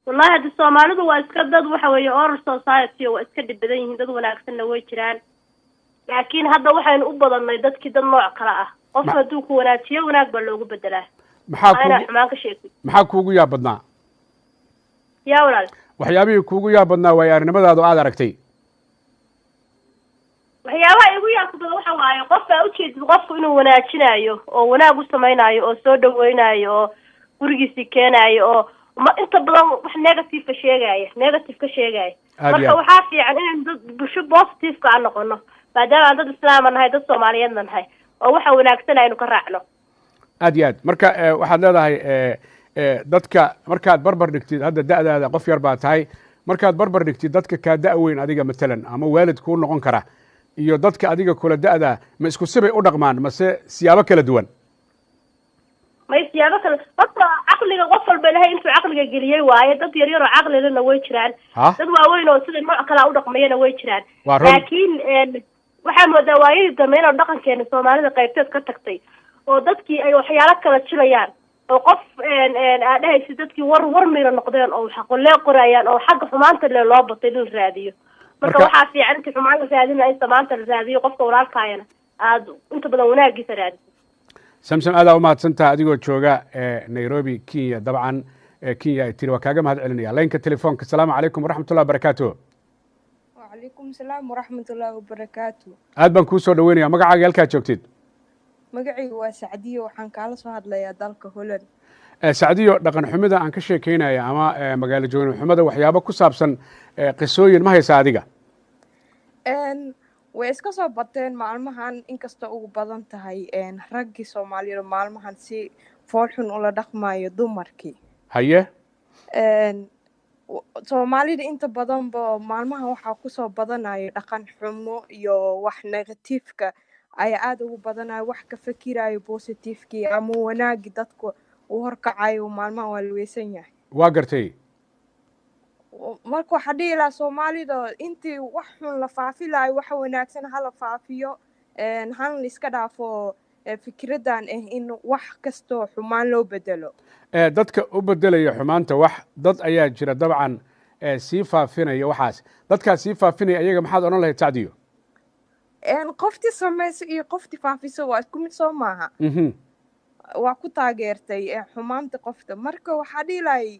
wallahi hadda Soomaalidu waa iska dad waxa weeye oral society waa iska dhibadan yihiin dad wanaagsan way jiraan laakiin hadda waxaan u badanay dadkii dad nooc kala ah qof haduu ku wanaajiyo wanaag baa loogu bedelaa maxaa kuugu yaab badnaa yaa walaal waxyaabihii kuugu yaab badnaa way arrimadaadu aad aragtay waxyaabaha igu yaabka badan waxa waaye qofka u jeedid qofku inuu wanaajinayo oo wanaag u samaynayo oo soo dhaweynayo oo gurigiisa keenayo oo ma inta badan wax negative ka sheegaya marka waxa fiican in dad bulsho positive ka noqono maadaama dad islaam nahay dad Soomaaliyeed nahay oo waxa wanaagsan aynu ka raacno aad iyo aad marka waxaad leedahay dadka markaad barbar dhigtid hadda da'daada qof yar baa tahay markaad barbar dhigtid dadka ka da' weyn adiga matalan ama waalid ku noqon kara iyo dadka adiga kula da'da ma isku sibay u dhaqmaan mase siyaabo kala duwan may siyaabo kala dadka aqliga qof walba ilahay intuu aqliga geliyay waaye dad yar yar oo aqli leh way jiraan dad waaweyn oo sida nooc kala u dhaqmayana way jiraan laakiin waxa moodaa waayay dameen dhaqankeena Soomaalida qaybteed ka tagtay oo dadkii ay waxyaalo kala jilayaan oo qof aadahaysi dadkii war miro noqdeen oo xaqolee qorayaan oo xaq xumaanta loo batay in raadiyo marka waxa fiican inta xumaanta raadina ay samaanta raadiyo qofka walaalkaayana aad inta badan wanaagiisa raadiyo samsam aad u mahadsantahay adigoo jooga Nairobi Kenya dabcan Kenya ay tiri waa kaaga mahad celinaya leenka telefoonka salaamu calaykum waraxmatullahi wabarakaatuh وعليكم السلام ورحمة الله وبركاته. aad baan kuu soo dhaweynaya magacaaga halkaa joogtid magacaygu waa Sacdiyo waxaan kaala soo hadlayaa dalka Holland Sacdiyo dhaqan xumida aan ka sheekeynaya ama magaalo joogno xumada waxyaabo ku saabsan qisooyin ma haysa adiga way iska soo bateen maalmahan inkastoo ugu badan tahay raggi Soomaaliyeed maalmahan si foolxun ula dhaqmayo dumarkii haye Soomaalida inta badan maalmaha waxaa ku soo badanayo dhaqan xumo iyo wax negative-ka ay aad ugu badanayo wax ka fikirayo positive-kii ama wanaagi dadku u horkacayo maalmaha waa la weysan yahay waa gartay marka waxa dhihi lahaa Soomaalida intii wax xun la faafilayo waxa wanaagsan hala faafiyo han iska dhaafo fikradan in wax kasto xumaan loo bedelo dadka u bedelaya xumaanta wax dad ayaa jira dabcan sii faafinaya waxaas dadkaas sii faafinaya ayaga maxaad oran lahayd Sacdiyo qofti sameeyay iyo qofti faafiso waa isku mid soo maaha waa ku taageertay xumaanta qofta marka waxa dhilay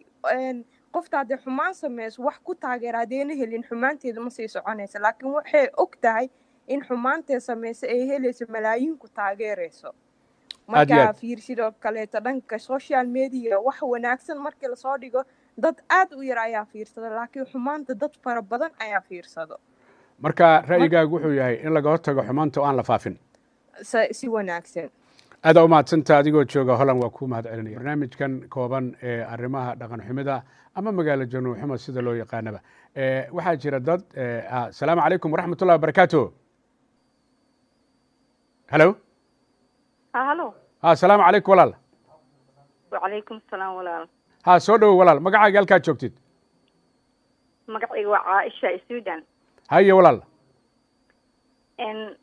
qofta hadii xumaan sameeyso wax ku taageeradeena helin xumaanteeda ma sii soconaysa laakiin waxay og tahay in xumaanteeda sameeyso ay helayso malaayiin ku taageerayso marka fiirsido kale dhanka social media wax wanaagsan markii la soo dhigo dad aad u yar ayaa fiirsada laakiin xumaanta dad fara badan ayaa fiirsado marka ra'yigaagu wuxuu yahay in laga hortago xumaanta oo aan la faafin si wanaagsan aad u mahadsantahay adigoo jooga Holland waa ku mahad celinaya barnaamijkan kooban ee arrimaha dhaqan xumida ama magaalo joogno xumo sida loo yaqaanaba waxaa jira dad salaamu calaykum waraxmatullahi wabarakaatuh hello هلو السلام عليكم ولاal وعليكم السلام ولاal soo dhawow walaal magacaaga halkaa joogtid magacaygu waa Caaisha Suudan haye walaal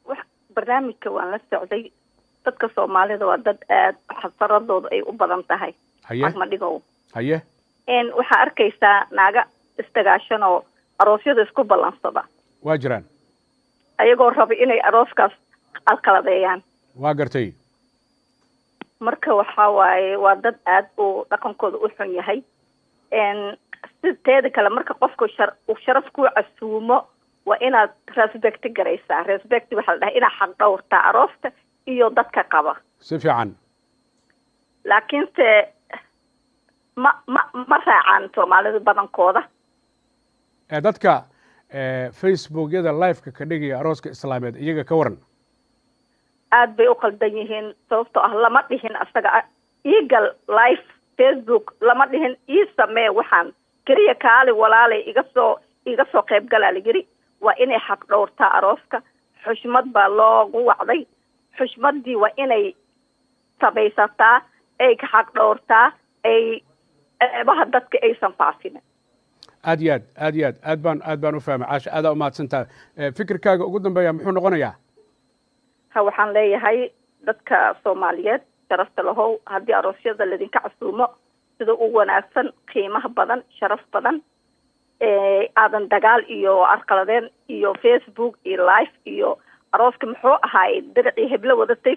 wax barnaamijka waan la socday dadka Soomaalida waa dad aad xasaradooda ay u badan tahay ma dhigo haye waxa arkaysaa naaga istagaashan oo aroosyada isku balansada waa jiraan ayagoo raba inay arooskaas alkaladeeyaan waa gartay marka waxa waaye waa dad aad u dhaqankooda u xun yahay sideeda kale marka qofku sharaf ku casuumo waa inaad respect garaysaa respect waxa la dhahaa inaad xaq dhowrtaa aroosta iyo dadka qaba si fiican laakiin ma raacaan Soomaalida badankooda dadka Facebook-yada live-ka ka dhigaya arooska islaameed iyaga ka waran aad bay u qaldan yihiin sababtoo ah lama dhihin asaga eagle live Facebook lama dhihin ii samee waxaan kaliya kaali walaalay iga soo qayb galaa la yiri waa inay xaq dhowrtaa arooska xushmad baa loogu wacday xushmadii waa inay sabaysataa ay ka xaq dhowrtaa ay eebaha dadka aysan faafin aad iyo aad baan u fahmay Caasha aad u mahadsantahay fikirkaaga ugu dambeeya muxuu noqonayaa waxaan leeyahay dadka Soomaaliyeed sharafta lahow haddii aroosyada ladinka casuumo sida u wanaagsan qiimaha badan sharaf badan aadan dagaal iyo arqaladeen iyo Facebook iyo live iyo arooska muxuu ahaay dirci hebla wadatay